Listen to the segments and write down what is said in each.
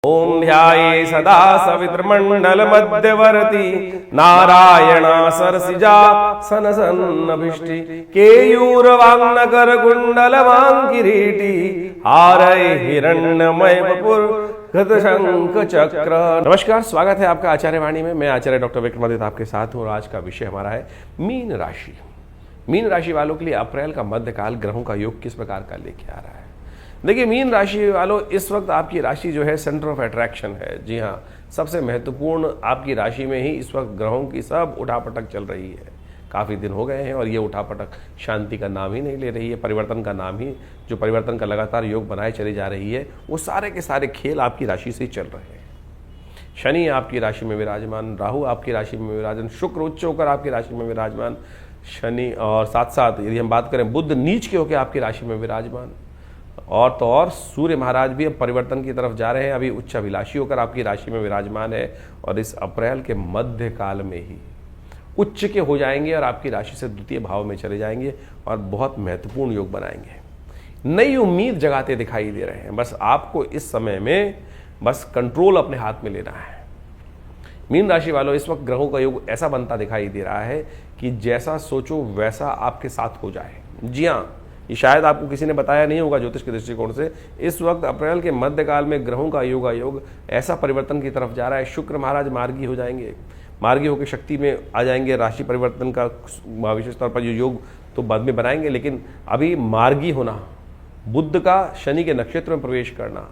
ओम ध्याये सदा सवितृमण्डल मध्यवर्ती नारायण सरसिजा सनसन्नभिष्टि केयूरवांगनकर कुंडल किरीटी हारय हिरण्यमय वपुर शंख चक्र। नमस्कार, स्वागत है आपका आचार्य वाणी में। मैं आचार्य डॉक्टर विक्रमादित्य आपके साथ हूँ और आज का विषय हमारा है मीन राशि। मीन राशि वालों के लिए अप्रैल का मध्यकाल ग्रहों का योग किस प्रकार का लेके आ रहा है। देखिए, मीन राशि वालों, इस वक्त आपकी राशि जो है सेंटर ऑफ अट्रैक्शन है। जी हाँ, सबसे महत्वपूर्ण आपकी राशि में ही इस वक्त ग्रहों की सब उठापटक चल रही है। काफ़ी दिन हो गए हैं और ये उठापटक शांति का नाम ही नहीं ले रही है, परिवर्तन का नाम ही, जो परिवर्तन का लगातार योग बनाए चली जा रही है, वो सारे के सारे खेल आपकी राशि से ही चल रहे हैं। शनि आपकी राशि में विराजमान, राहु आपकी राशि में विराजमान, शुक्र उच्च होकर आपकी राशि में विराजमान, शनि और साथ साथ यदि हम बात करें बुध नीच के होकर आपकी राशि में विराजमान, और तो और सूर्य महाराज भी अब परिवर्तन की तरफ जा रहे हैं, अभी उच्च अभिलाषी होकर आपकी राशि में विराजमान है और इस अप्रैल के मध्य काल में ही उच्च के हो जाएंगे और आपकी राशि से द्वितीय भाव में चले जाएंगे और बहुत महत्वपूर्ण योग बनाएंगे। नई उम्मीद जगाते दिखाई दे रहे हैं। बस आपको इस समय में बस कंट्रोल अपने हाथ में लेना है। मीन राशि वालों, इस वक्त ग्रहों का योग ऐसा बनता दिखाई दे रहा है कि जैसा सोचो वैसा आपके साथ हो जाए। जी हाँ, ये शायद आपको किसी ने बताया नहीं होगा ज्योतिष के दृष्टिकोण से। इस वक्त अप्रैल के मध्यकाल में ग्रहों का योग ऐसा परिवर्तन की तरफ जा रहा है। शुक्र महाराज मार्गी हो जाएंगे, मार्गी होकर शक्ति में आ जाएंगे। राशि परिवर्तन का विशेष तौर पर जो योग तो बाद में बनाएंगे, लेकिन अभी मार्गी होना, बुध का शनि के नक्षत्र में प्रवेश करना,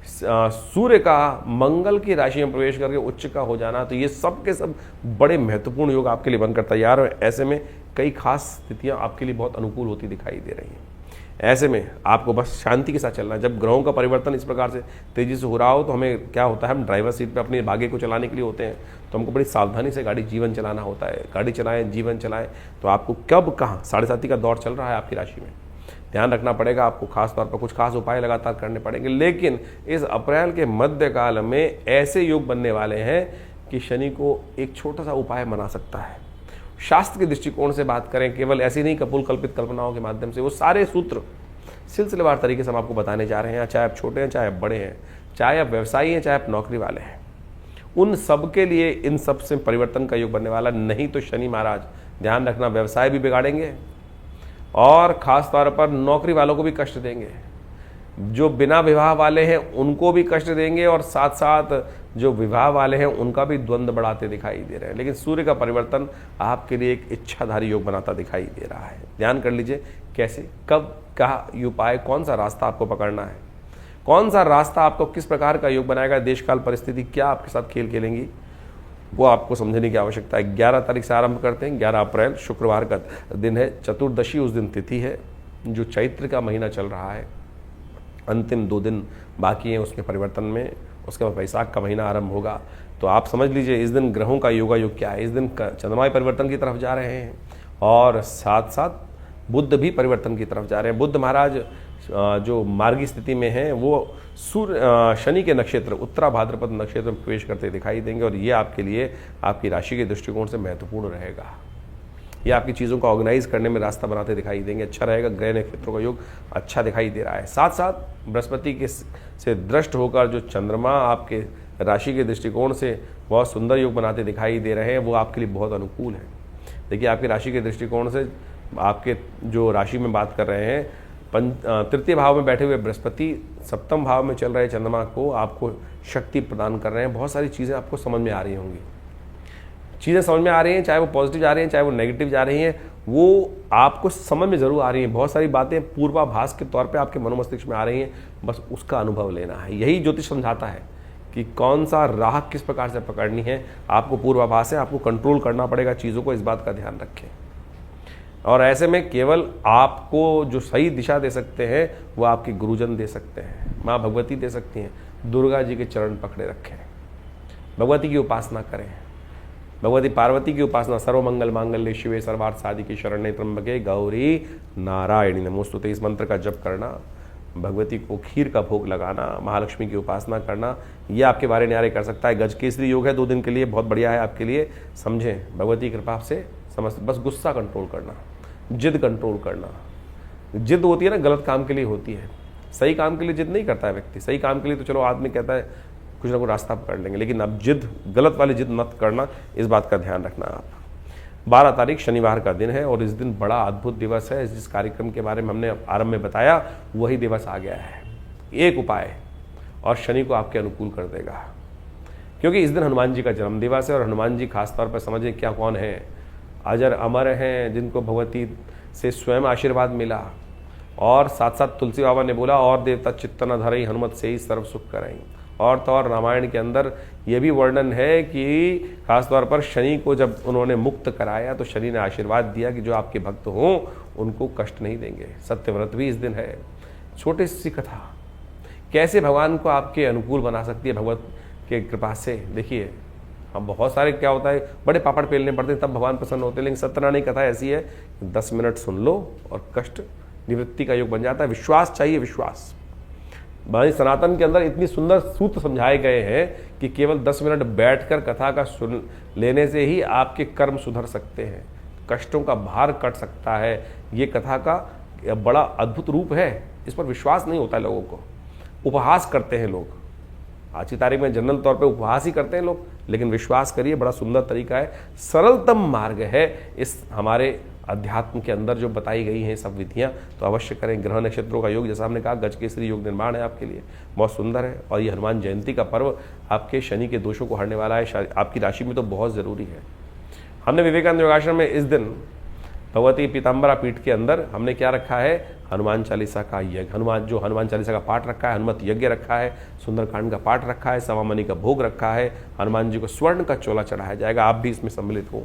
सूर्य का मंगल की राशि में प्रवेश करके उच्च का हो जाना, तो ये सब के सब बड़े महत्वपूर्ण योग आपके लिए बनकर तैयार है। ऐसे में कई खास स्थितियां आपके लिए बहुत अनुकूल होती दिखाई दे रही हैं। ऐसे में आपको बस शांति के साथ चलना है। जब ग्रहों का परिवर्तन इस प्रकार से तेजी से हो रहा हो तो हमें क्या होता है, हम ड्राइवर सीट पे अपने भाग्य को चलाने के लिए होते हैं, तो हमको बड़ी सावधानी से गाड़ी जीवन चलाना होता है। गाड़ी चलाएं, जीवन चलाएं, तो आपको कब कहाँ 7.5 का दौर चल रहा है आपकी राशि में, ध्यान रखना पड़ेगा। आपको खास तौर पर कुछ खास उपाय लगातार करने पड़ेंगे। लेकिन इस अप्रैल के मध्यकाल में ऐसे योग बनने वाले हैं कि शनि को एक छोटा सा उपाय बना सकता है। शास्त्र के दृष्टिकोण से बात करें, केवल ऐसी नहीं कपोल कल्पित कल्पनाओं के माध्यम से, वो सारे सूत्र सिलसिलेवार तरीके से हम आपको बताने जा रहे हैं। चाहे आप छोटे हैं, चाहे आप बड़े हैं, चाहे आप व्यवसायी हैं, चाहे आप नौकरी वाले हैं, उन सब के लिए इन सब से परिवर्तन का योग बनने वाला। नहीं तो शनि महाराज, ध्यान रखना, व्यवसाय भी बिगाड़ेंगे और खास तौर पर नौकरी वालों को भी कष्ट देंगे। जो बिना विवाह वाले हैं उनको भी कष्ट देंगे और साथ साथ जो विवाह वाले हैं उनका भी द्वंद्व बढ़ाते दिखाई दे रहे हैं। लेकिन सूर्य का परिवर्तन आपके लिए एक इच्छाधारी योग बनाता दिखाई दे रहा है। ध्यान कर लीजिए कैसे, कब, क्या उपाय, कौन सा रास्ता आपको पकड़ना है, कौन सा रास्ता आपको किस प्रकार का योग बनाएगा, देश काल परिस्थिति क्या आपके साथ खेल खेलेंगी, वो आपको समझने की आवश्यकता है। 11 तारीख से आरंभ करते हैं। 11 अप्रैल शुक्रवार का दिन है, चतुर्दशी उस दिन तिथि है। जो चैत्र का महीना चल रहा है, अंतिम 2 दिन बाकी हैं उसके परिवर्तन में, उसके बाद वैशाख का महीना आरंभ होगा। तो आप समझ लीजिए इस दिन ग्रहों का योग क्या है। इस दिन चंद्रमा परिवर्तन की तरफ जा रहे हैं और साथ साथ बुध भी परिवर्तन की तरफ जा रहे हैं। बुध महाराज जो मार्गी स्थिति में हैं वो सूर्य शनि के नक्षत्र उत्तरा भाद्रपद नक्षत्र में प्रवेश करते दिखाई देंगे और ये आपके लिए आपकी राशि के दृष्टिकोण से महत्वपूर्ण रहेगा। ये आपकी चीज़ों को ऑर्गेनाइज करने में रास्ता बनाते दिखाई देंगे। अच्छा रहेगा। ग्रह नक्षत्रों का योग अच्छा दिखाई दे रहा है। साथ साथ बृहस्पति के से दृष्ट होकर जो चंद्रमा आपके राशि के दृष्टिकोण से बहुत सुंदर योग बनाते दिखाई दे रहे हैं, वो आपके लिए बहुत अनुकूल है। देखिए, आपकी राशि के दृष्टिकोण से आपके जो राशि में बात कर रहे हैं, तृतीय भाव में बैठे हुए बृहस्पति, सप्तम भाव में चल रहे चंद्रमा को आपको शक्ति प्रदान कर रहे हैं। बहुत सारी चीज़ें आपको समझ में आ रही होंगी। चीज़ें समझ में आ रही हैं, चाहे वो पॉजिटिव जा रही हैं, चाहे वो नेगेटिव जा रही हैं, वो आपको समझ में ज़रूर आ रही हैं। बहुत सारी बातें पूर्वाभास के तौर पे आपके मनोमस्तिष्क में आ रही हैं, बस उसका अनुभव लेना है। यही ज्योतिष समझाता है कि कौन सा राह किस प्रकार से पकड़नी है। आपको पूर्वाभास है, आपको कंट्रोल करना पड़ेगा चीज़ों को, इस बात का ध्यान रखें। और ऐसे में केवल आपको जो सही दिशा दे सकते हैं वो आपके गुरुजन दे सकते हैं, माँ भगवती दे सकती हैं। दुर्गा जी के चरण पकड़े रखें, भगवती की उपासना करें। भगवती पार्वती की उपासना, सर्वमंगल मांगल्ये शिवे सर्वार्थ साधिके शरण्ये त्र्यंबके गौरी नारायणी नमोस्तुते, इस मंत्र का जप करना, भगवती को खीर का भोग लगाना, महालक्ष्मी की उपासना करना, ये आपके बारे न्यारे कर सकता है। गज केसरी योग है 2 दिन के लिए, बहुत बढ़िया है आपके लिए। समझें, भगवती की कृपा से समझ, बस गुस्सा कंट्रोल करना, जिद कंट्रोल करना। जिद होती है ना, गलत काम के लिए होती है, सही काम के लिए जिद नहीं करता है व्यक्ति। सही काम के लिए तो चलो आदमी कहता है कुछ ना कुछ रास्ता पकड़ लेंगे। लेकिन अब जिद, गलत वाली जिद मत करना, इस बात का ध्यान रखना आप। 12 तारीख शनिवार का दिन है और इस दिन बड़ा अद्भुत दिवस है। जिस कार्यक्रम के बारे में हमने आरंभ में बताया वही दिवस आ गया है। एक उपाय और शनि को आपके अनुकूल कर देगा, क्योंकि इस दिन हनुमान जी का जन्म दिवस है। और हनुमान जी खासतौर पर समझे क्या कौन है, अजर अमर हैं, जिनको भगवती से स्वयं आशीर्वाद मिला। और साथ साथ तुलसी बाबा ने बोला, और देवता चित्त न धरई, हनुमत से ही सर्व सुख करई। और तो और रामायण के अंदर यह भी वर्णन है कि खासतौर पर शनि को जब उन्होंने मुक्त कराया तो शनि ने आशीर्वाद दिया कि जो आपके भक्त हों उनको कष्ट नहीं देंगे। सत्यव्रत भी इस दिन है। छोटी सी कथा कैसे भगवान को आपके अनुकूल बना सकती है भगवत के कृपा से। देखिए, हम बहुत सारे क्या होता है, बड़े पापड़ पेलने पड़ते हैं तब भगवान प्रसन्न होते हैं। लेकिन सत्यनारायण कथा ऐसी है, 10 मिनट सुन लो और कष्ट निवृत्ति का योग बन जाता है। विश्वास चाहिए, विश्वास। भाई सनातन के अंदर इतनी सुंदर सूत्र समझाए गए हैं कि केवल 10 मिनट बैठकर कथा का सुन लेने से ही आपके कर्म सुधर सकते हैं, कष्टों का भार कट सकता है। ये कथा का बड़ा अद्भुत रूप है। इस पर विश्वास नहीं होता है लोगों को, उपहास करते हैं लोग। आज की तारीख में जनरल तौर पे उपहास ही करते हैं लोग, लेकिन विश्वास करिए बड़ा सुंदर तरीका है, सरलतम मार्ग है इस हमारे अध्यात्म के अंदर जो बताई गई हैं सब विधियां। तो अवश्य करें। ग्रह नक्षत्रों का योग, जैसा हमने कहा, गजकेसरी योग निर्माण है आपके लिए, बहुत सुंदर है। और ये हनुमान जयंती का पर्व आपके शनि के दोषों को हरने वाला है। आपकी राशि में तो बहुत ज़रूरी है। हमने विवेकानंद योगाश्रम में इस दिन भगवती पीताम्बरा पीठ के अंदर हमने क्या रखा है, हनुमान चालीसा का यज्ञ, हनुमान चालीसा का पाठ रखा है, हनुमत यज्ञ रखा है, सुंदरकांड का पाठ रखा है, सवामणि का भोग रखा है। हनुमान जी को स्वर्ण का चोला चढ़ाया जाएगा। आप भी इसमें सम्मिलित हों,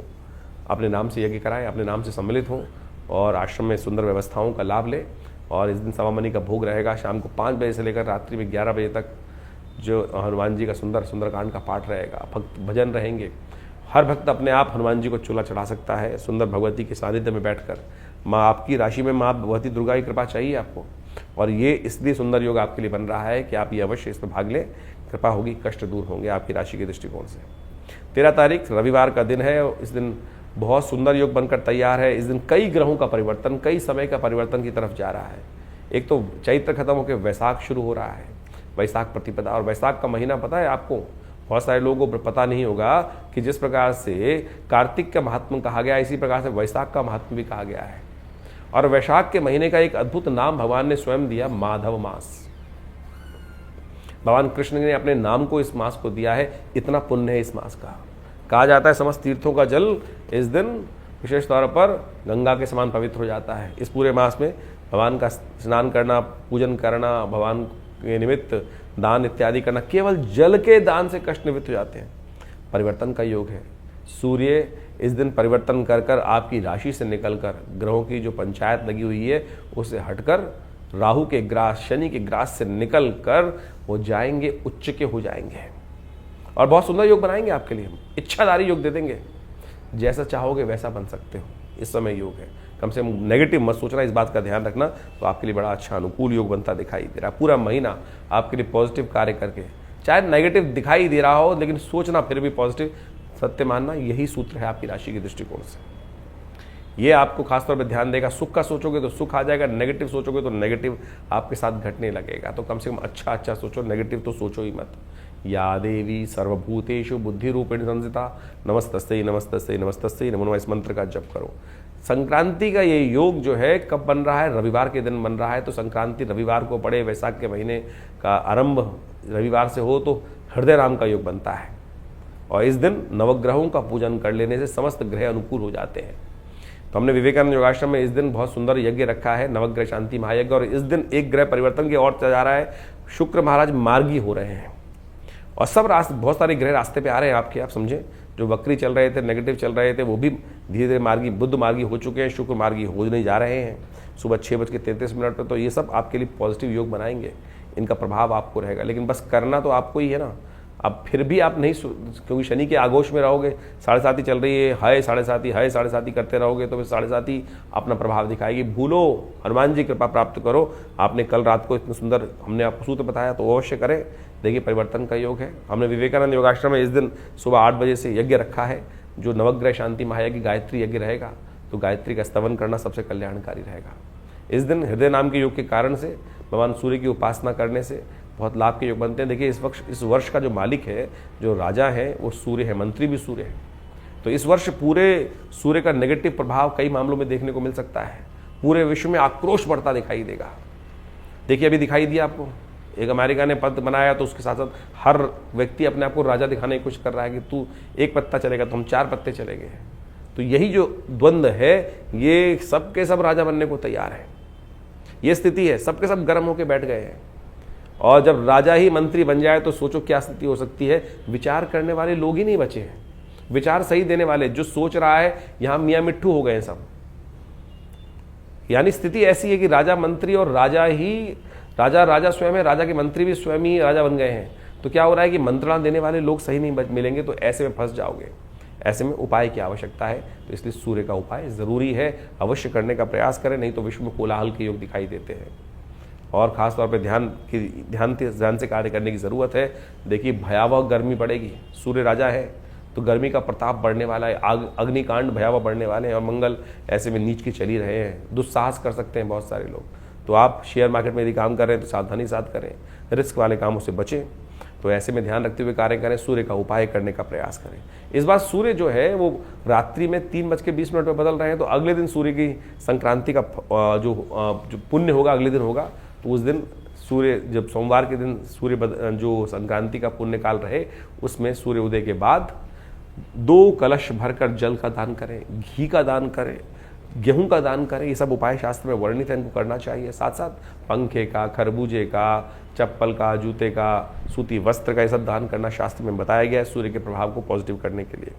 अपने नाम से यज्ञ कराएं, अपने नाम से सम्मिलित हों और आश्रम में सुंदर व्यवस्थाओं का लाभ लें। और इस दिन सवामणि का भोग रहेगा शाम को 5 बजे से लेकर रात्रि में 11 बजे तक। जो हनुमान जी का सुंदरकांड का पाठ रहेगा, भक्त भजन रहेंगे। हर भक्त अपने आप हनुमान जी को चूल्हा चढ़ा सकता है सुंदर भगवती के सानिध्य में बैठकर। माँ आपकी राशि में माँ भगवती दुर्गा की कृपा चाहिए आपको, और ये इसलिए सुंदर योग आपके लिए बन रहा है कि आप ये अवश्य इसमें भाग लें। कृपा होगी, कष्ट दूर होंगे आपकी राशि के दृष्टिकोण से। 13 तारीख रविवार का दिन है। इस दिन बहुत सुंदर योग बनकर तैयार है। इस दिन कई ग्रहों का परिवर्तन, कई समय का परिवर्तन की तरफ जा रहा है। एक तो चैत्र खत्म होकर वैशाख शुरू हो रहा है, वैशाख प्रतिपदा। और वैशाख का महीना पता है आपको, बहुत सारे लोगों को पता नहीं होगा कि जिस प्रकार से कार्तिक का महात्म कहा गया, इसी प्रकार से वैशाख का महात्म भी कहा गया है। और वैशाख के महीने का एक अद्भुत नाम भगवान ने स्वयं दिया, माधव मास। भगवान कृष्ण ने अपने नाम को इस मास को दिया है। इतना पुण्य है इस मास का। कहा जाता है समस्त तीर्थों का जल इस दिन विशेष तौर पर गंगा के समान पवित्र हो जाता है। इस पूरे मास में भगवान का स्नान करना, पूजन करना, भगवान के निमित्त दान इत्यादि करना, केवल जल के दान से कष्ट निवृत्त हो जाते हैं। परिवर्तन का योग है। सूर्य इस दिन परिवर्तन कर कर आपकी राशि से निकलकर ग्रहों की जो पंचायत लगी हुई है उससे हटकर राहु के ग्रास, शनि के ग्रास से निकल कर वो जाएंगे, उच्च के हो जाएंगे और बहुत सुंदर योग बनाएंगे आपके लिए। हम इच्छाधारी योग दे देंगे, जैसा चाहोगे वैसा बन सकते हो। इस समय योग है, कम से कम नेगेटिव मत सोचना, इस बात का ध्यान रखना। तो आपके लिए बड़ा अच्छा अनुकूल योग बनता दिखाई दे रहा है। पूरा महीना आपके लिए पॉजिटिव कार्य करके, चाहे नेगेटिव दिखाई दे रहा हो लेकिन सोचना फिर भी पॉजिटिव, सत्य मानना, यही सूत्र है आपकी राशि के दृष्टिकोण से। ये आपको खासतौर पर ध्यान देगा। सुख का सोचोगे तो सुख आ जाएगा, नेगेटिव सोचोगे तो नेगेटिव आपके साथ घटने लगेगा। तो कम से कम अच्छा सोचो, नेगेटिव तो सोचो ही मत। या देवी सर्वभूतेषु बुद्धि रूपेण संस्थिता नमस्तस्यै नमस्तस्यै नमस्तस्यै नमो नमः, इस मंत्र का जप करो। संक्रांति का ये योग जो है कब बन रहा है, रविवार के दिन बन रहा है। तो संक्रांति रविवार को पड़े, वैशाख के महीने का आरंभ रविवार से हो तो हृदय राम का योग बनता है। और इस दिन नवग्रहों का पूजन कर लेने से समस्त ग्रह अनुकूल हो जाते हैं। तो हमने विवेकानंद योगाश्रम में इस दिन बहुत सुंदर यज्ञ रखा है, नवग्रह शांति महायज्ञ। और इस दिन एक ग्रह परिवर्तन की ओर जा रहा है, शुक्र महाराज मार्गी हो रहे हैं और सब बहुत सारे ग्रह रास्ते पे आ रहे हैं आपके। आप समझें, जो वक्री चल रहे थे, नेगेटिव चल रहे थे, वो भी धीरे धीरे मार्गी, बुध मार्गी हो चुके हैं, शुक्र मार्गी होने जा रहे हैं सुबह 6:33 पर। तो ये सब आपके लिए पॉजिटिव योग बनाएंगे, इनका प्रभाव आपको रहेगा। लेकिन बस करना तो आपको ही है ना। अब फिर भी आप नहीं, क्योंकि शनि के आगोश में रहोगे, 7.5 चल रही है, हाय 7.5 हाय 7.5 करते रहोगे तो फिर 7.5 अपना प्रभाव दिखाएगी। भूलो, हनुमान जी कृपा प्राप्त करो। आपने कल रात को इतना सुंदर हमने आपको सूत्र बताया, तो अवश्य करें। देखिए परिवर्तन का योग है। हमने विवेकानंद योगाश्रम में इस दिन सुबह 8 बजे से यज्ञ रखा है, जो नवग्रह शांति महायज्ञ गायत्री यज्ञ रहेगा। तो गायत्री का स्तवन करना सबसे कल्याणकारी रहेगा। इस दिन हृदय नाम के योग के कारण से, भगवान सूर्य की उपासना करने से बहुत लाभ के योग बनते हैं। देखिए इस वर्ष का जो मालिक है, जो राजा है, वो सूर्य है, मंत्री भी सूर्य है। तो इस वर्ष पूरे सूर्य का नेगेटिव प्रभाव कई मामलों में देखने को मिल सकता है। पूरे विश्व में आक्रोश बढ़ता दिखाई देगा। देखिए अभी दिखाई दिया आपको, एक अमेरिका ने पद बनाया तो उसके साथ साथ हर व्यक्ति अपने आप को राजा दिखाने की कोशिश कर रहा है कि तू एक पत्ता चलेगा तो हम 4 पत्ते चलेंगे। तो यही जो द्वंद्व है, ये सब के सब राजा बनने को तैयार है। ये स्थिति है, सबके सब गर्म होकर बैठ गए हैं। और जब राजा ही मंत्री बन जाए तो सोचो क्या स्थिति हो सकती है। विचार करने वाले लोग ही नहीं बचे हैं, विचार सही देने वाले। जो सोच रहा है यहां मियां मिट्ठू हो गए सब। यानी स्थिति ऐसी है कि राजा मंत्री और राजा स्वयं है, राजा के मंत्री भी स्वयं ही राजा बन गए हैं। तो क्या हो रहा है कि मंत्रणा देने वाले लोग सही नहीं मिलेंगे, तो ऐसे में फंस जाओगे। ऐसे में उपाय की आवश्यकता है। तो इसलिए सूर्य का उपाय जरूरी है, अवश्य करने का प्रयास करें, नहीं तो विश्व में कोलाहल के योग दिखाई देते हैं। और खासतौर पर ध्यान से कार्य करने की जरूरत है। देखिए भयावह गर्मी पड़ेगी, सूर्य राजा है तो गर्मी का प्रताप बढ़ने वाला है, अग्निकांड भयावह बढ़ने वाले हैं। और मंगल ऐसे में नीच के चल ही रहे हैं, दुस्साहस कर सकते हैं बहुत सारे लोग। तो आप शेयर मार्केट में यदि काम कर रहे हैं तो सावधानी साथ करें, रिस्क वाले कामों से बचें। तो ऐसे में ध्यान रखते हुए कार्य करें, सूर्य का उपाय करने का प्रयास करें। इस बार सूर्य जो है वो रात्रि में 3:20 में बदल रहे हैं। तो अगले दिन सूर्य की संक्रांति का जो पुण्य होगा अगले दिन होगा। तो उस दिन सूर्य, जब सोमवार के दिन सूर्य जो संक्रांति का पुण्य काल रहे, उसमें सूर्य उदय के बाद 2 कलश भरकर जल का दान करें, घी का दान करें, गेहूं का दान करें। ये सब उपाय शास्त्र में वर्णित है, इनको करना चाहिए। साथ साथ पंखे का, खरबूजे का, चप्पल का, जूते का, सूती वस्त्र का, ये सब दान करना शास्त्र में बताया गया है सूर्य के प्रभाव को पॉजिटिव करने के लिए।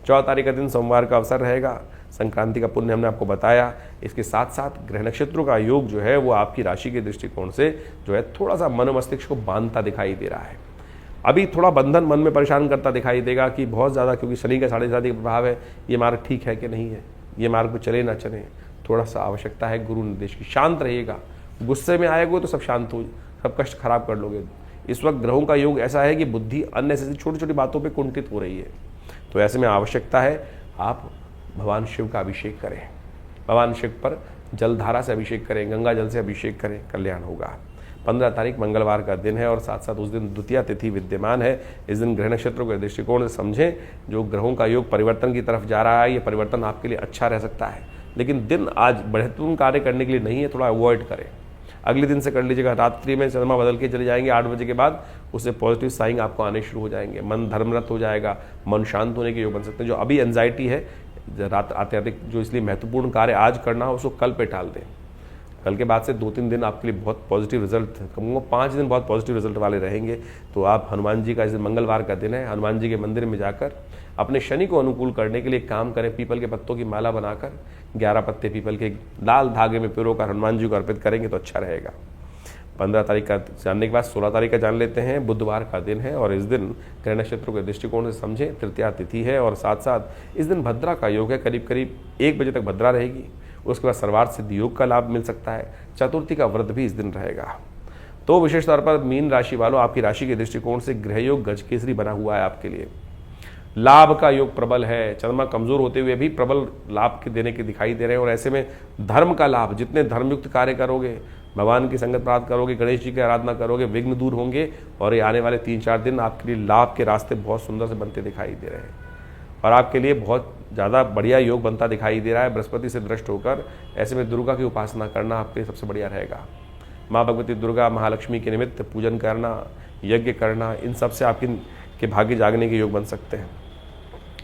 14 तारीख का दिन सोमवार का अवसर रहेगा। संक्रांति का पुण्य हमने आपको बताया। इसके साथ साथ ग्रह नक्षत्रों का योग जो है वो आपकी राशि के दृष्टिकोण से जो है थोड़ा सा मन मस्तिष्क को बांधता दिखाई दे रहा है। अभी थोड़ा बंधन मन में परेशान करता दिखाई देगा कि बहुत ज़्यादा, क्योंकि शनि का 7.5 का प्रभाव है। ये मार्ग ठीक है कि नहीं है, ये मार्ग पर चले ना चले, थोड़ा सा आवश्यकता है गुरु निर्देश की। शांत रहिएगा, गुस्से में आएगा तो सब शांत हो, सब कष्ट खराब कर लोगे। इस वक्त ग्रहों का योग ऐसा है कि बुद्धि अन्य से छोटी छोटी बातों पे कुंठित हो रही है। तो ऐसे में आवश्यकता है आप भगवान शिव का अभिषेक करें, भगवान शिव पर जलधारा से अभिषेक करें, गंगा जल से अभिषेक करें, कल्याण होगा। 15 तारीख मंगलवार का दिन है और साथ साथ उस दिन द्वितीया तिथि विद्यमान है। इस दिन ग्रह नक्षत्रों के दृष्टिकोण से समझें, जो ग्रहों का योग परिवर्तन की तरफ जा रहा है, ये परिवर्तन आपके लिए अच्छा रह सकता है। लेकिन दिन आज महत्वपूर्ण कार्य करने के लिए नहीं है, थोड़ा अवॉइड करें। अगले दिन से कर लीजिएगा। रात्रि में चंद्रमा बदल के चले जाएंगे 8 बजे के बाद, उससे पॉजिटिव साइन आपको आने शुरू हो जाएंगे। मन धर्मरत हो जाएगा, मन शांत होने के योग बन सकते हैं। जो अभी एंजाइटी है रात अत्यधिक, जो इसलिए महत्वपूर्ण कार्य आज करना हो उसको कल पे टाल दें। कल के बाद से 2-3 दिन आपके लिए बहुत पॉजिटिव रिजल्ट, कहूँगा 5 दिन बहुत पॉजिटिव रिजल्ट वाले रहेंगे। तो आप हनुमान जी का, इस दिन मंगलवार का दिन है, हनुमान जी के मंदिर में जाकर अपने शनि को अनुकूल करने के लिए काम करें। पीपल के पत्तों की माला बनाकर 11 पत्ते पीपल के लाल धागे में पिरोकर हनुमान जी को अर्पित करेंगे तो अच्छा रहेगा। 15 तारीख का जानने के बाद 16 तारीख का जान लेते हैं। बुधवार का दिन है और इस दिन ग्रह नक्षत्रों के दृष्टिकोण से समझें तृतीया तिथि है और साथ साथ इस दिन भद्रा का योग है। करीब करीब 1 बजे तक भद्रा रहेगी। उसके बाद सर्वार्थ सिद्धि योग का लाभ मिल सकता है। चतुर्थी का व्रत भी इस दिन रहेगा। तो विशेष तौर पर मीन राशि वालों, आपकी राशि के दृष्टिकोण से गृह योग गजकेसरी बना हुआ है आपके लिए। लाभ का योग प्रबल है। चंद्रमा कमजोर होते हुए भी प्रबल लाभ के देने के दिखाई दे रहे हैं। और ऐसे में धर्म का लाभ, जितने धर्मयुक्त कार्य करोगे, भगवान की संगत प्राप्त करोगे, गणेश जी की आराधना करोगे, विघ्न दूर होंगे। और ये आने वाले 3-4 दिन आपके लिए लाभ के रास्ते बहुत सुंदर से बनते दिखाई दे रहे हैं और आपके लिए बहुत ज़्यादा बढ़िया योग बनता दिखाई दे रहा है बृहस्पति से दृष्ट होकर। ऐसे में दुर्गा की उपासना करना आपके लिए सबसे बढ़िया रहेगा। माँ भगवती दुर्गा, महालक्ष्मी के निमित्त पूजन करना, यज्ञ करना, इन सब से आपके भाग्य जागने के योग बन सकते हैं।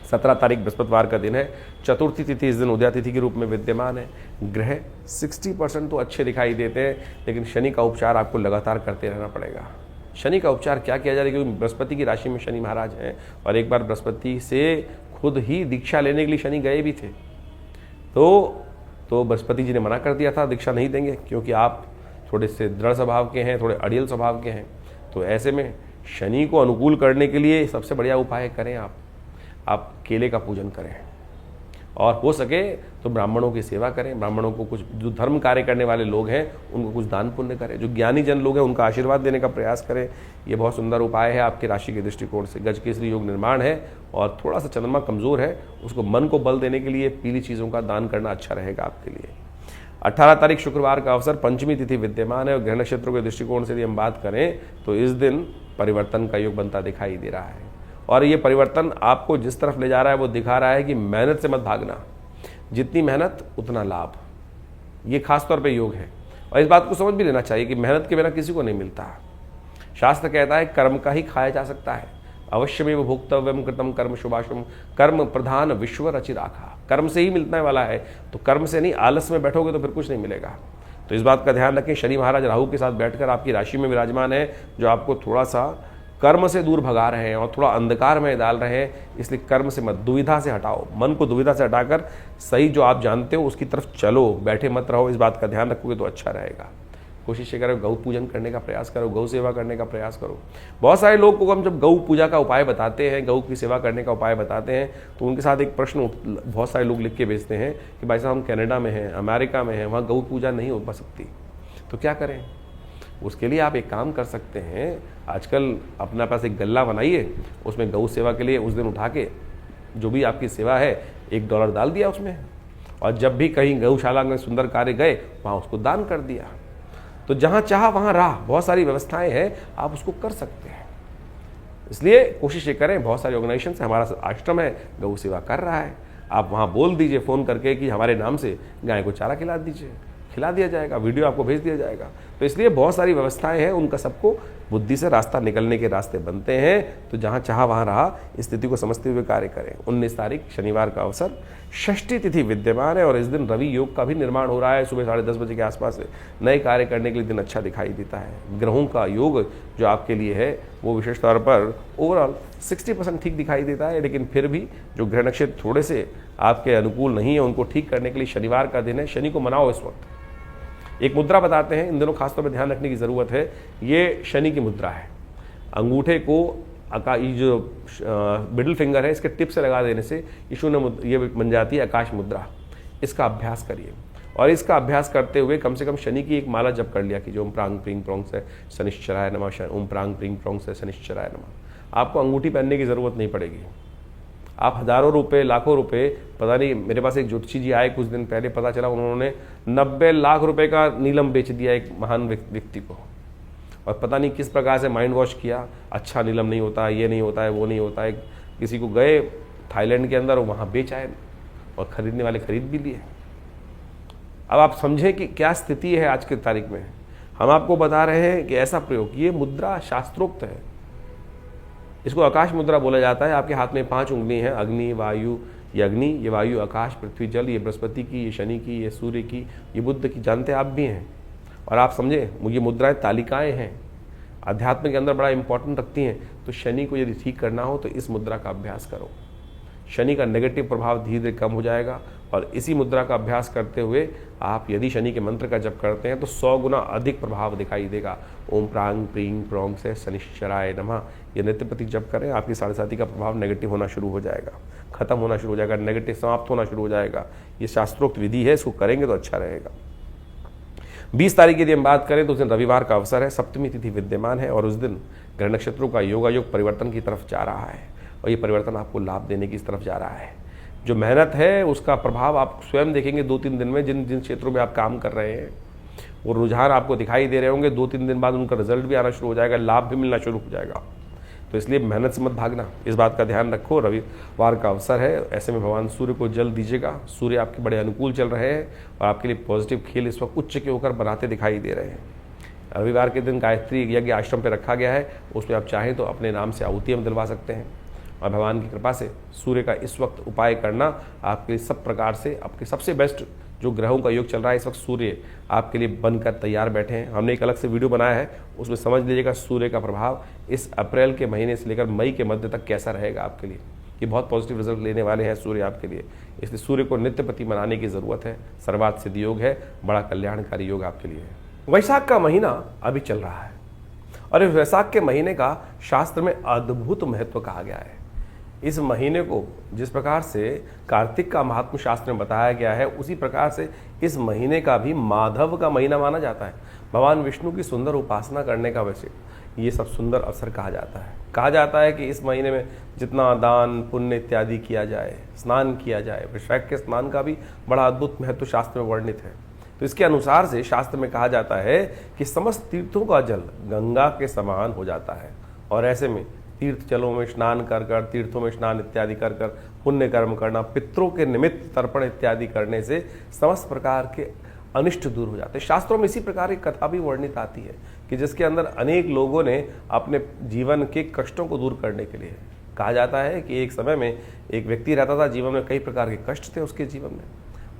17 तारीख बृहस्पतिवार का दिन है। चतुर्थी तिथि इस दिन उदया तिथि के रूप में विद्यमान है। ग्रह 60% तो अच्छे दिखाई देते हैं, लेकिन शनि का उपचार आपको लगातार करते रहना पड़ेगा। शनि का उपचार क्या किया जाए, क्योंकि बृहस्पति की राशि में शनि महाराज हैं और एक बार बृहस्पति से खुद ही दीक्षा लेने के लिए शनि गए भी थे। तो बृहस्पति जी ने मना कर दिया था, दीक्षा नहीं देंगे, क्योंकि आप थोड़े से दृढ़ स्वभाव के हैं, थोड़े अड़ियल स्वभाव के हैं। तो ऐसे में शनि को अनुकूल करने के लिए सबसे बढ़िया उपाय करें, आप केले का पूजन करें और हो सके तो ब्राह्मणों की सेवा करें। ब्राह्मणों को कुछ, जो धर्म कार्य करने वाले लोग हैं उनको कुछ दान पुण्य करें। जो ज्ञानी जन लोग हैं उनका आशीर्वाद देने का प्रयास करें। ये बहुत सुंदर उपाय है आपकी राशि के दृष्टिकोण से। गजकेसरी योग निर्माण है और थोड़ा सा चंद्रमा कमजोर है, उसको मन को बल देने के लिए पीली चीज़ों का दान करना अच्छा रहेगा आपके लिए। 18 तारीख शुक्रवार का अवसर, पंचमी तिथि विद्यमान है और ग्रह नक्षत्रों के दृष्टिकोण से यदि हम बात करें तो इस दिन परिवर्तन का योग बनता दिखाई दे रहा है। और ये परिवर्तन आपको जिस तरफ ले जा रहा है वो दिखा रहा है कि मेहनत से मत भागना, जितनी मेहनत उतना लाभ, ये खास तौर पे योग है। और इस बात को समझ भी लेना चाहिए कि मेहनत के बिना किसी को नहीं मिलता। शास्त्र कहता है कर्म का ही खाया जा सकता है। अवश्यमेव भोक्तव्यम कृतम कर्म शुभाशुभम, कर्म प्रधान विश्व रचि राखा। कर्म से ही मिलने वाला है, तो कर्म से नहीं, आलस में बैठोगे तो फिर कुछ नहीं मिलेगा। तो इस बात का ध्यान रखें। शनि महाराज राहु के साथ बैठकर आपकी राशि में विराजमान है, जो आपको थोड़ा सा कर्म से दूर भगा रहे हैं और थोड़ा अंधकार में डाल रहे हैं। इसलिए कर्म से मत, दुविधा से हटाओ, मन को दुविधा से हटाकर सही जो आप जानते हो उसकी तरफ चलो, बैठे मत रहो। इस बात का ध्यान रखोगे तो अच्छा रहेगा। कोशिश करो गौ पूजन करने का प्रयास करो, गौ सेवा करने का प्रयास करो। बहुत सारे लोग को हम जब गौ पूजा का उपाय बताते हैं, गौ की सेवा करने का उपाय बताते हैं, तो उनके साथ एक प्रश्न बहुत सारे लोग लिख के भेजते हैं कि भाई साहब हम कनाडा में हैं, अमेरिका में हैं, वहाँ गौ पूजा नहीं हो सकती, तो क्या करें? उसके लिए आप एक काम कर सकते हैं, आजकल अपना पास एक गल्ला बनाइए, उसमें गौ सेवा के लिए उस दिन उठा के जो भी आपकी सेवा है $1 डाल दिया उसमें, और जब भी कहीं गौशाला में सुंदर कार्य गए वहाँ उसको दान कर दिया। तो जहाँ चाह वहाँ राह, बहुत सारी व्यवस्थाएं हैं, आप उसको कर सकते हैं। इसलिए कोशिश ये करें, बहुत सारे ऑर्गेनाइजेशन से, हमारा आश्रम है गौ सेवा कर रहा है, आप वहाँ बोल दीजिए फ़ोन करके कि हमारे नाम से गाय को चारा खिला दीजिए, खिला दिया जाएगा, वीडियो आपको भेज दिया जाएगा। तो इसलिए बहुत सारी व्यवस्थाएं हैं, उनका सबको बुद्धि से रास्ता निकलने के रास्ते बनते हैं। तो जहाँ चाह वहाँ रहा, स्थिति को समझते हुए कार्य करें। 19 तारीख शनिवार का अवसर, षष्ठी तिथि विद्यमान है और इस दिन रवि योग का भी निर्माण हो रहा है। सुबह 10:30 बजे के आसपास से नए कार्य करने के लिए दिन अच्छा दिखाई देता है। ग्रहों का योग जो आपके लिए है वो विशेष तौर पर ओवरऑल 60% ठीक दिखाई देता है, लेकिन फिर भी जो ग्रह नक्षत्र थोड़े से आपके अनुकूल नहीं है उनको ठीक करने के लिए शनिवार का दिन है। शनि को मनाओ। इस वक्त एक मुद्रा बताते हैं, इन दिनों खासतौर पर ध्यान रखने की ज़रूरत है। ये शनि की मुद्रा है। अंगूठे को ये जो मिडिल फिंगर है इसके टिप से लगा देने से ये बन जाती है आकाश मुद्रा। इसका अभ्यास करिए और इसका अभ्यास करते हुए कम से कम शनि की एक माला जप कर लिया कि ओम प्रांग प्रींग प्रोंग से शनिश्चराय नमः, ओम प्रांग प्रींग प्रोंग से शनिश्चराय नमः। आपको अंगूठी पहनने की ज़रूरत नहीं पड़ेगी। आप हज़ारों रुपए, लाखों रुपए, पता नहीं, मेरे पास एक ज्योतिषी जी आए कुछ दिन पहले, पता चला उन्होंने 90 लाख रुपए का नीलम बेच दिया एक महान व्यक्ति को, और पता नहीं किस प्रकार से माइंड वॉश किया। अच्छा नीलम नहीं होता, ये नहीं होता है, वो नहीं होता है। किसी को गए थाईलैंड के अंदर, वहाँ बेच आए और खरीदने वाले खरीद भी लिए। अब आप समझें कि क्या स्थिति है आज की तारीख में। हम आपको बता रहे हैं कि ऐसा प्रयोग, ये मुद्रा शास्त्रोक्त है, इसको आकाश मुद्रा बोला जाता है। आपके हाथ में 5 उंगली हैं, अग्नि, वायु, ये अग्नि, ये वायु, आकाश, पृथ्वी, जल, ये बृहस्पति की, ये शनि की, ये सूर्य की, ये बुद्ध की, जानते आप भी हैं। और आप समझे ये मुद्राएं तालिकाएं हैं, अध्यात्म के अंदर बड़ा इंपॉर्टेंट रखती हैं। तो शनि को यदि ठीक करना हो तो इस मुद्रा का अभ्यास करो। शनि का नेगेटिव प्रभाव धीरे धीरे कम हो जाएगा और इसी मुद्रा का अभ्यास करते हुए आप यदि शनि के मंत्र का जप करते हैं तो 100 गुना अधिक प्रभाव दिखाई देगा। ओम प्रांग प्रींग प्रोंग से शनिश्चराय नमः, ये नित्य प्रति जप करें, आपकी साढ़े का प्रभाव नेगेटिव होना शुरू हो जाएगा, खत्म होना शुरू हो जाएगा, नेगेटिव समाप्त होना शुरू हो जाएगा। ये शास्त्रोक्त विधि है, इसको करेंगे तो अच्छा रहेगा। 20 तारीख यदि हम बात करें तो उस दिन रविवार का अवसर है, सप्तमी तिथि विद्यमान है और उस दिन ग्रह नक्षत्रों का योगायोग परिवर्तन की तरफ जा रहा है और ये परिवर्तन आपको लाभ देने की तरफ जा रहा है। जो मेहनत है उसका प्रभाव आप स्वयं देखेंगे 2-3 दिन में। जिन जिन क्षेत्रों में आप काम कर रहे हैं वो रुझान आपको दिखाई दे रहे होंगे, 2-3 दिन बाद उनका रिजल्ट भी आना शुरू हो जाएगा, लाभ भी मिलना शुरू हो जाएगा। तो इसलिए मेहनत से मत भागना, इस बात का ध्यान रखो। रविवार का अवसर है, ऐसे में भगवान सूर्य को जल दीजिएगा। सूर्य आपके बड़े अनुकूल चल रहे हैं और आपके लिए पॉजिटिव खेल इस वक्त उच्च के होकर बनाते दिखाई दे रहे हैं। रविवार के दिन गायत्री यज्ञ आश्रम पर रखा गया है, उसमें आप चाहें तो अपने नाम से आहुति हम दिलवा सकते हैं और भगवान की कृपा से सूर्य का इस वक्त उपाय करना आपके लिए सब प्रकार से आपके सबसे बेस्ट। जो ग्रहों का योग चल रहा है इस वक्त सूर्य आपके लिए बनकर तैयार बैठे हैं। हमने एक अलग से वीडियो बनाया है, उसमें समझ लीजिएगा सूर्य का प्रभाव इस अप्रैल के महीने से लेकर मई के मध्य तक कैसा रहेगा आपके लिए। ये बहुत पॉजिटिव रिजल्ट लेने वाले हैं सूर्य आपके लिए, इसलिए सूर्य को नित्य प्रति मनाने की ज़रूरत है। सर्वात सिद्ध योग है, बड़ा कल्याणकारी योग आपके लिए है। वैशाख का महीना अभी चल रहा है और इस वैशाख के महीने का शास्त्र में अद्भुत महत्व कहा गया है। इस महीने को जिस प्रकार से कार्तिक का महात्म शास्त्र में बताया गया है, उसी प्रकार से इस महीने का भी माधव का महीना माना जाता है। भगवान विष्णु की सुंदर उपासना करने का वैसे ये सब सुंदर अवसर कहा जाता है। कहा जाता है कि इस महीने में जितना दान पुण्य इत्यादि किया जाए, स्नान किया जाए, वैशाख के स्नान का भी बड़ा अद्भुत महत्व शास्त्र में वर्णित है। तो इसके अनुसार से शास्त्र में कहा जाता है कि समस्त तीर्थों का जल गंगा के समान हो जाता है। और ऐसे में तीर्थ जलों में स्नान कर कर, तीर्थों में स्नान इत्यादि कर कर पुण्य कर्म करना, पितरों के निमित्त तर्पण इत्यादि करने से समस्त प्रकार के अनिष्ट दूर हो जाते हैं। शास्त्रों में इसी प्रकार की कथा भी वर्णित आती है कि जिसके अंदर अनेक लोगों ने अपने जीवन के कष्टों को दूर करने के लिए, कहा जाता है कि एक समय में एक व्यक्ति रहता था, जीवन में कई प्रकार के कष्ट थे उसके जीवन में,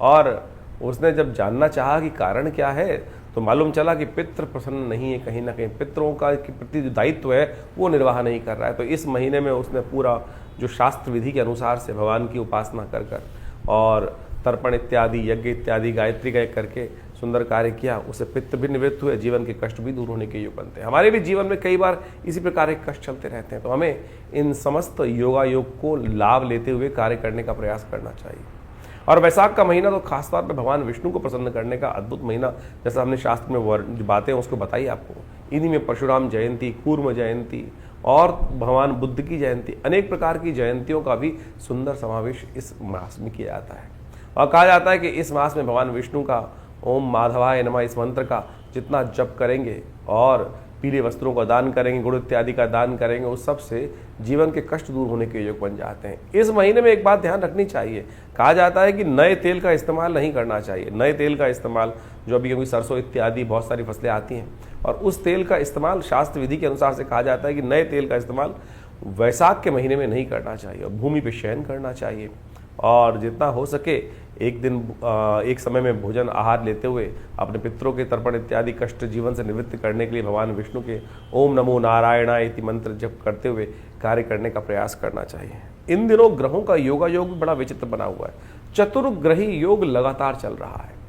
और उसने जब जानना चाहा कि कारण क्या है तो मालूम चला कि पितृ प्रसन्न नहीं है, कहीं ना कहीं पितरों का के प्रति जो दायित्व है वो निर्वाह नहीं कर रहा है। तो इस महीने में उसने पूरा जो शास्त्र विधि के अनुसार से भगवान की उपासना कर कर और तर्पण इत्यादि, यज्ञ इत्यादि, गायत्री गाय करके सुंदर कार्य किया, उससे पितृ भी निवृत्त हुए, जीवन के कष्ट भी दूर होने के योग बनते हैं। हमारे भी जीवन में कई बार इसी प्रकार के कष्ट चलते रहते हैं, तो हमें इन समस्त योगायोग को लाभ लेते हुए कार्य करने का प्रयास करना चाहिए। और वैशाख का महीना तो खासतौर पर भगवान विष्णु को प्रसन्न करने का अद्भुत महीना, जैसा हमने शास्त्र में जो बातें उसको बताई आपको, इन्हीं में परशुराम जयंती, कूर्म जयंती और भगवान बुद्ध की जयंती, अनेक प्रकार की जयंतियों का भी सुंदर समावेश इस मास में किया जाता है। और कहा जाता है कि इस मास में भगवान विष्णु का ओम माधवाय नमः इस मंत्र का जितना जप करेंगे और पीले वस्त्रों का दान करेंगे, गुड़ इत्यादि का दान करेंगे, उस सब से जीवन के कष्ट दूर होने के योग बन जाते हैं। इस महीने में एक बात ध्यान रखनी चाहिए, कहा जाता है कि नए तेल का इस्तेमाल नहीं करना चाहिए। नए तेल का इस्तेमाल जो अभी क्योंकि सरसों इत्यादि बहुत सारी फसलें आती हैं, और उस तेल का इस्तेमाल शास्त्र विधि के अनुसार से कहा जाता है कि नए तेल का इस्तेमाल वैशाख के महीने में नहीं करना चाहिए, और भूमि पर शयन करना चाहिए। और जितना हो सके एक दिन एक समय में भोजन आहार लेते हुए अपने पितरों के तर्पण इत्यादि कष्ट जीवन से निवृत्त करने के लिए भगवान विष्णु के ओम नमो नारायणाय इति मंत्र जप करते हुए कार्य करने का प्रयास करना चाहिए। इन दिनों ग्रहों का योगायोग भी बड़ा विचित्र बना हुआ है। चतुर्ग्रही योग लगातार चल रहा है।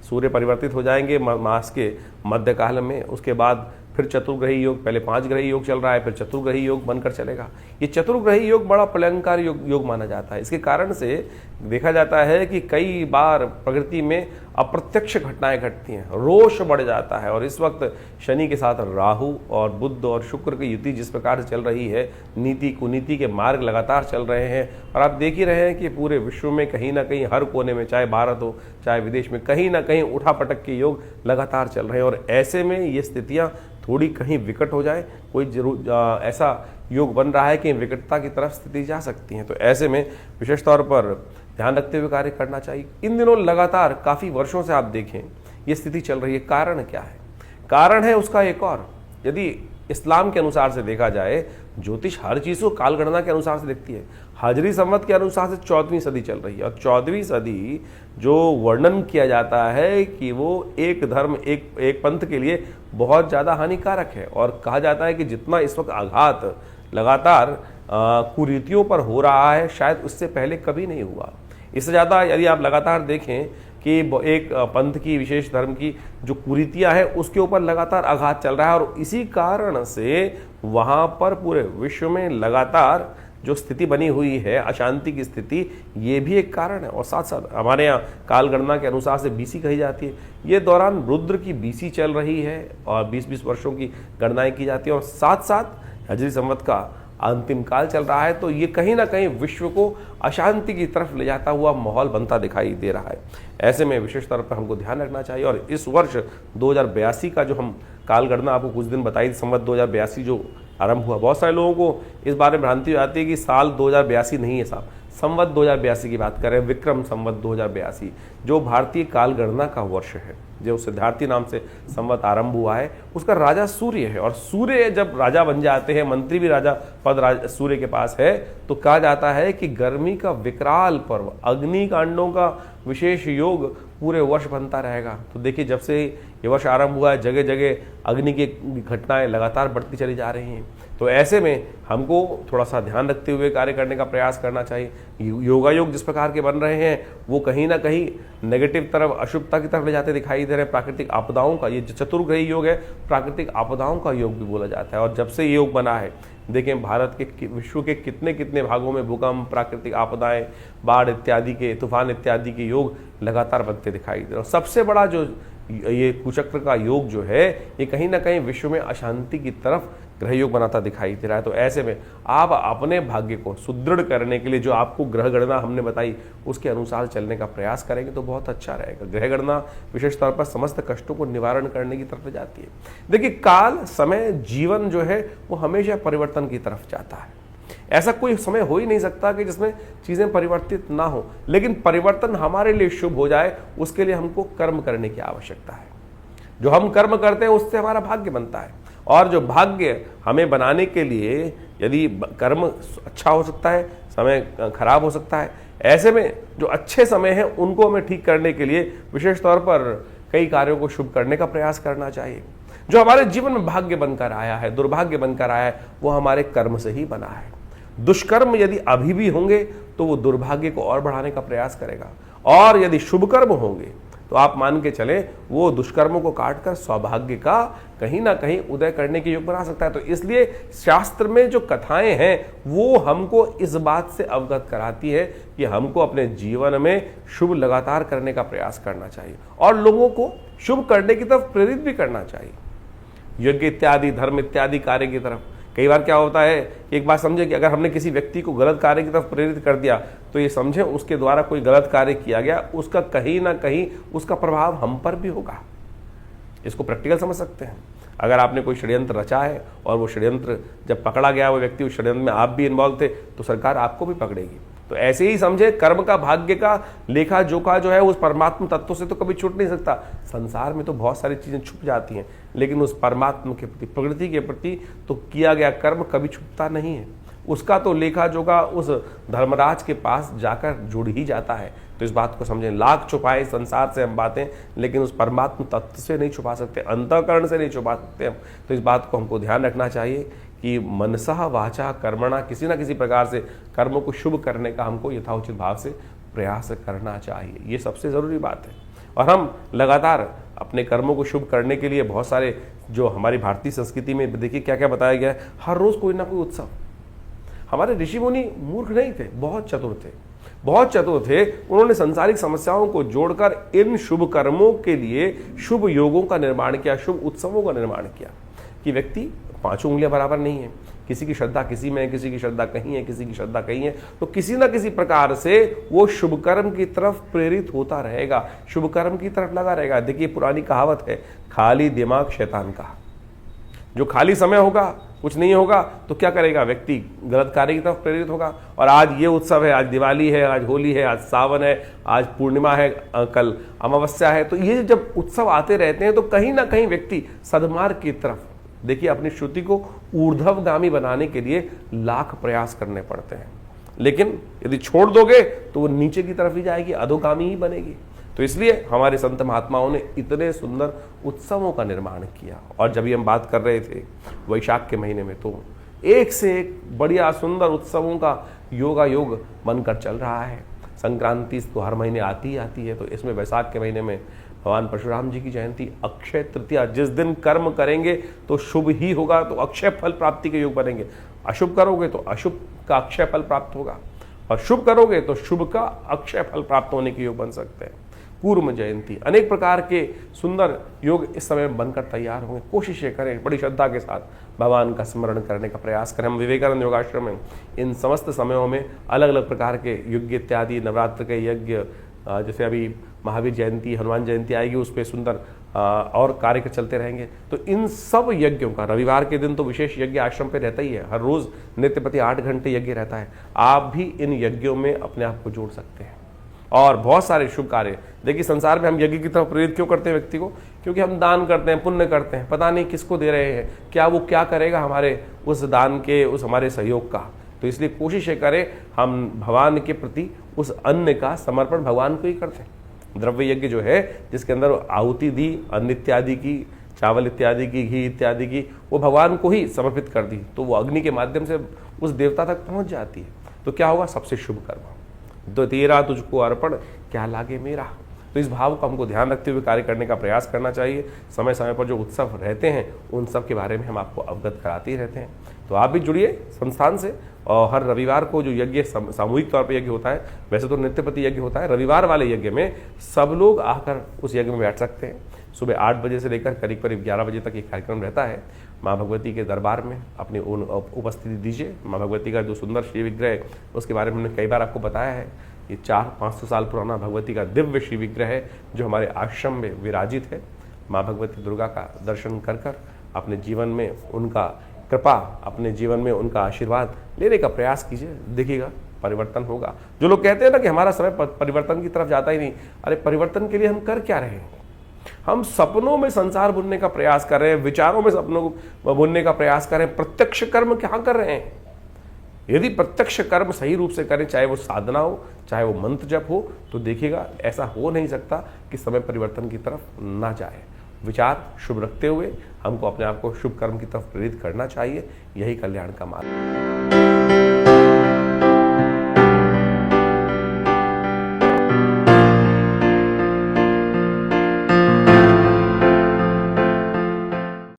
सूर्य परिवर्तित हो जाएंगे मास के मध्यकाल में, उसके बाद फिर चतुर्ग्रही योग, पहले 5 ग्रही योग चल रहा है, फिर चतुर्ग्रही योग बनकर चलेगा। ये चतुर्ग्रही योग बड़ा प्रलंकार योग माना जाता है। इसके कारण से देखा जाता है कि कई बार प्रकृति में अप्रत्यक्ष घटनाएं घटती हैं, रोष बढ़ जाता है। और इस वक्त शनि के साथ राहु और बुध और शुक्र की युति जिस प्रकार से चल रही है, नीति कुनीति के मार्ग लगातार चल रहे हैं। और आप देख ही रहे हैं कि पूरे विश्व में कहीं ना कहीं हर कोने में, चाहे भारत हो चाहे विदेश में, कहीं ना कहीं उठापटक के योग लगातार चल रहे हैं। और ऐसे में ये स्थितियाँ थोड़ी कहीं विकट हो जाए, कोई जरूर ऐसा योग बन रहा है कि विकटता की तरफ स्थिति जा सकती है। तो ऐसे में विशेष तौर पर ध्यान रखते हुए कार्य करना चाहिए। इन दिनों लगातार काफ़ी वर्षों से आप देखें ये स्थिति चल रही है। कारण क्या है? कारण है उसका एक और, यदि इस्लाम के अनुसार से देखा जाए, ज्योतिष हर चीज़ को कालगणना के अनुसार से देखती है। हाजरी संवत के अनुसार से 14वीं सदी चल रही है, और 14वीं सदी जो वर्णन किया जाता है कि वो एक धर्म एक पंथ के लिए बहुत ज़्यादा हानिकारक है। और कहा जाता है कि जितना इस वक्त आघात लगातार कुरीतियों पर हो रहा है, शायद उससे पहले कभी नहीं हुआ। इससे ज़्यादा यदि आप लगातार देखें कि एक पंथ की, विशेष धर्म की जो कुरीतियाँ हैं उसके ऊपर लगातार आघात चल रहा है, और इसी कारण से वहाँ पर पूरे विश्व में लगातार जो स्थिति बनी हुई है, अशांति की स्थिति, ये भी एक कारण है। और साथ साथ हमारे यहाँ काल गणना के अनुसार से बीसी कही जाती है। ये दौरान रुद्र की बीसी चल रही है और 20-20 वर्षों की गणनाएं की जाती है, और साथ साथ हजरी संवत का अंतिम काल चल रहा है। तो ये कहीं ना कहीं विश्व को अशांति की तरफ ले जाता हुआ माहौल बनता दिखाई दे रहा है। ऐसे में विशेष तौर पर हमको ध्यान रखना चाहिए। और इस वर्ष 2082 का जो हम काल गणना आपको कुछ दिन बताई थी, संवत 2082 जो आरंभ हुआ, बहुत सारे लोगों को इस बारे में भ्रांति हो जाती है कि साल 2082 नहीं है साहब, संवत 2082 की बात करें, विक्रम संवत 2082 जो भारतीय काल गणना का वर्ष है, जो सिद्धार्थी नाम से संवत आरंभ हुआ है। उसका राजा सूर्य है, और सूर्य जब राजा बन जाते हैं, मंत्री भी राजा पद सूर्य के पास है, तो कहा जाता है कि गर्मी का विकराल पर्व, अग्निकांडों का विशेष योग पूरे वर्ष बनता रहेगा। तो देखिए, जब से ये वर्ष आरंभ हुआ है, जगह जगह अग्नि की घटनाएं लगातार बढ़ती चली जा रही हैं। तो ऐसे में हमको थोड़ा सा ध्यान रखते हुए कार्य करने का प्रयास करना चाहिए। योगायोग जिस प्रकार के बन रहे हैं वो कहीं ना कहीं नेगेटिव तरफ, अशुभता की तरफ ले जाते दिखाई दे रहे हैं। प्राकृतिक आपदाओं का, ये चतुर्ग्रही योग है, प्राकृतिक आपदाओं का योग भी बोला जाता है। और जब से ये योग बना है, देखें भारत के, विश्व के कितने कितने भागों में भूकंप, प्राकृतिक आपदाएं, बाढ़ इत्यादि के, तूफान इत्यादि के योग लगातार बनते दिखाई दे रहे हैं। सबसे बड़ा जो ये कुचक्र का योग जो है, ये कहीं ना कहीं विश्व में अशांति की तरफ ग्रह योग बनाता दिखाई दे रहा है। तो ऐसे में आप अपने भाग्य को सुदृढ़ करने के लिए जो आपको ग्रह गणना हमने बताई उसके अनुसार चलने का प्रयास करेंगे तो बहुत अच्छा रहेगा। ग्रह गणना विशेष तौर पर समस्त कष्टों को निवारण करने की तरफ जाती है। देखिए, काल, समय, जीवन जो है वो हमेशा परिवर्तन की तरफ जाता है। ऐसा कोई समय हो ही नहीं सकता कि जिसमें चीजें परिवर्तित ना हो, लेकिन परिवर्तन हमारे लिए शुभ हो जाए उसके लिए हमको कर्म करने की आवश्यकता है। जो हम कर्म करते हैं उससे हमारा भाग्य बनता है, और जो भाग्य हमें बनाने के लिए यदि कर्म अच्छा हो सकता है, समय खराब हो सकता है। ऐसे में जो अच्छे समय हैं उनको हमें ठीक करने के लिए विशेष तौर पर कई कार्यों को शुभ करने का प्रयास करना चाहिए। जो हमारे जीवन में भाग्य बनकर आया है, दुर्भाग्य बनकर आया है, वो हमारे कर्म से ही बना है। दुष्कर्म यदि अभी भी होंगे तो वो दुर्भाग्य को और बढ़ाने का प्रयास करेगा, और यदि शुभ कर्म होंगे तो आप मान के चले वो दुष्कर्मों को काटकर सौभाग्य का कहीं ना कहीं उदय करने के योग बना सकता है। तो इसलिए शास्त्र में जो कथाएं हैं वो हमको इस बात से अवगत कराती है कि हमको अपने जीवन में शुभ लगातार करने का प्रयास करना चाहिए और लोगों को शुभ करने की तरफ प्रेरित भी करना चाहिए। यज्ञ इत्यादि, धर्म इत्यादि कार्य की तरफ कई बार क्या होता है कि एक बात समझे कि अगर हमने किसी व्यक्ति को गलत कार्य की तरफ प्रेरित कर दिया तो ये समझे उसके द्वारा कोई गलत कार्य किया गया, उसका कहीं ना कहीं उसका प्रभाव हम पर भी होगा। इसको प्रैक्टिकल समझ सकते हैं। अगर आपने कोई षड्यंत्र रचा है और वो षड्यंत्र जब पकड़ा गया, वो व्यक्ति उस षड्यंत्र में आप भी इन्वॉल्व थे, तो सरकार आपको भी पकड़ेगी। तो ऐसे ही समझे, कर्म का, भाग्य का लेखा जोखा जो है उस परमात्मा तत्व से तो कभी छूट नहीं सकता। संसार में तो बहुत सारी चीजें छुप जाती हैं, लेकिन उस परमात्मा के प्रति, प्रकृति के प्रति तो किया गया कर्म कभी छुपता नहीं है। उसका तो लेखा जोखा उस धर्मराज के पास जाकर जुड़ ही जाता है। तो इस बात को समझें, लाख छुपाए संसार से हम बातें, लेकिन उस परमात्मा तत्व से नहीं छुपा सकते, अंतःकरण से नहीं छुपा सकते हम। तो इस बात को हमको ध्यान रखना चाहिए कि मनसा वाचा कर्मणा, किसी ना किसी प्रकार से कर्मों को शुभ करने का हमको यथाउचित भाव से प्रयास करना चाहिए। ये सबसे ज़रूरी बात है। और हम लगातार अपने कर्मों को शुभ करने के लिए बहुत सारे, जो हमारी भारतीय संस्कृति में देखिए क्या क्या बताया गया है, हर रोज़ कोई ना कोई उत्सव। हमारे ऋषि मुनि मूर्ख नहीं थे, बहुत चतुर थे, बहुत चतुर थे। उन्होंने संसारिक समस्याओं को जोड़कर इन शुभ कर्मों के लिए शुभ योगों का निर्माण किया, शुभ उत्सवों का निर्माण किया। कि व्यक्ति पांचों उंगलियां बराबर नहीं है, किसी की श्रद्धा किसी में है, किसी की श्रद्धा कहीं है, किसी की श्रद्धा कहीं है, तो किसी ना किसी प्रकार से वो शुभ कर्म की तरफ प्रेरित होता रहेगा, शुभ कर्म की तरफ लगा रहेगा। देखिए, पुरानी कहावत है, खाली दिमाग शैतान का। जो खाली समय होगा, कुछ नहीं होगा, तो क्या करेगा व्यक्ति? गलत कार्य की तरफ प्रेरित होगा। और आज ये उत्सव है, आज दिवाली है, आज होली है, आज सावन है, आज पूर्णिमा है, कल अमावस्या है। तो ये जब उत्सव आते रहते हैं तो कहीं ना कहीं व्यक्ति सद्मार्ग की तरफ, देखिए, अपनी श्रुति को ऊर्ध्वगामी बनाने के लिए लाख प्रयास करने पड़ते हैं, लेकिन यदि छोड़ दोगे तो वो नीचे की तरफ ही जाएगी, अधोगामी ही बनेगी। तो इसलिए हमारे संत महात्माओं ने इतने सुंदर उत्सवों का निर्माण किया। और जब हम बात कर रहे थे वैशाख के महीने में, तो एक से एक बढ़िया सुंदर उत्सवों का योगा योग बनकर चल रहा है। संक्रांति तो हर महीने आती ही आती है, तो इसमें वैशाख के महीने में भगवान परशुराम जी की जयंती, अक्षय तृतीया, जिस दिन कर्म करेंगे तो शुभ ही होगा, तो अक्षय फल प्राप्ति के योग बनेंगे। अशुभ करोगे तो अशुभ का अक्षय फल प्राप्त होगा, और शुभ करोगे तो शुभ का अक्षय फल प्राप्त होने के योग बन सकते हैं। कूर्म जयंती, अनेक प्रकार के सुंदर योग इस समय बनकर तैयार होंगे। कोशिशें करें, बड़ी श्रद्धा के साथ भगवान का स्मरण करने का प्रयास करें। हम विवेकानंद योगाश्रम में इन समस्त समयों में अलग अलग प्रकार के यज्ञ इत्यादि, नवरात्र के यज्ञ, जैसे अभी महावीर जयंती, हनुमान जयंती आएगी, उस पर सुंदर और कार्य चलते रहेंगे। तो इन सब यज्ञों का, रविवार के दिन तो विशेष यज्ञ आश्रम पे रहता ही है, हर रोज नित्य प्रति 8 घंटे यज्ञ रहता है। आप भी इन यज्ञों में अपने आप को जोड़ सकते हैं और बहुत सारे शुभ कार्य। देखिए, संसार में हम यज्ञ की तरफ प्रेरित क्यों करते हैं व्यक्ति को? क्योंकि हम दान करते हैं, पुण्य करते हैं, पता नहीं किसको दे रहे हैं, क्या वो क्या करेगा हमारे उस दान के, उस हमारे सहयोग का। तो इसलिए कोशिश करें हम भगवान के प्रति उस अन्न का समर्पण भगवान को ही करते हैं। द्रव्य यज्ञ जो है, जिसके अंदर आहुति दी, अन्न इत्यादि की, चावल इत्यादि की, घी इत्यादि की, वो भगवान को ही समर्पित कर दी, तो वो अग्नि के माध्यम से उस देवता तक पहुंच जाती है। तो क्या होगा? सबसे शुभ कर्म। तो तेरा तुझको अर्पण, क्या लागे मेरा। तो इस भाव को हमको ध्यान रखते हुए कार्य करने का प्रयास करना चाहिए। समय समय पर जो उत्सव रहते हैं उन सब के बारे में हम आपको अवगत कराते ही रहते हैं। तो आप भी जुड़िए संस्थान से, और हर रविवार को जो यज्ञ सामूहिक तौर पर यज्ञ होता है, वैसे तो नित्यपति यज्ञ होता है, रविवार वाले यज्ञ में सब लोग आकर उस यज्ञ में बैठ सकते हैं। सुबह 8 बजे से लेकर करीब करीब 11 बजे तक ये कार्यक्रम रहता है। माँ भगवती के दरबार में अपनी उपस्थिति दीजिए। माँ भगवती का जो सुंदर श्री विग्रह है उसके बारे में हमने कई बार आपको बताया है। ये 400-500 साल पुराना भगवती का दिव्य श्री विग्रह है जो हमारे आश्रम में विराजित है। माँ भगवती दुर्गा का दर्शन कर कर अपने जीवन में उनका कृपा, अपने जीवन में उनका आशीर्वाद लेने का प्रयास कीजिए, देखिएगा परिवर्तन होगा। जो लोग कहते हैं ना कि हमारा समय परिवर्तन की तरफ जाता ही नहीं, अरे परिवर्तन के लिए हम कर क्या रहे हैं? हम सपनों में संसार बुनने का प्रयास कर रहे हैं, विचारों में सपनों को बुनने का प्रयास कर रहे हैं। प्रत्यक्ष कर्म क्या कर रहे हैं? यदि प्रत्यक्ष कर्म सही रूप से करें, चाहे वो साधना हो, चाहे वो मंत्र जप हो, तो देखिएगा ऐसा हो नहीं सकता कि समय परिवर्तन की तरफ ना जाए। विचार शुभ रखते हुए हमको अपने आप को शुभ कर्म की तरफ प्रेरित करना चाहिए। यही कल्याण का मार्ग।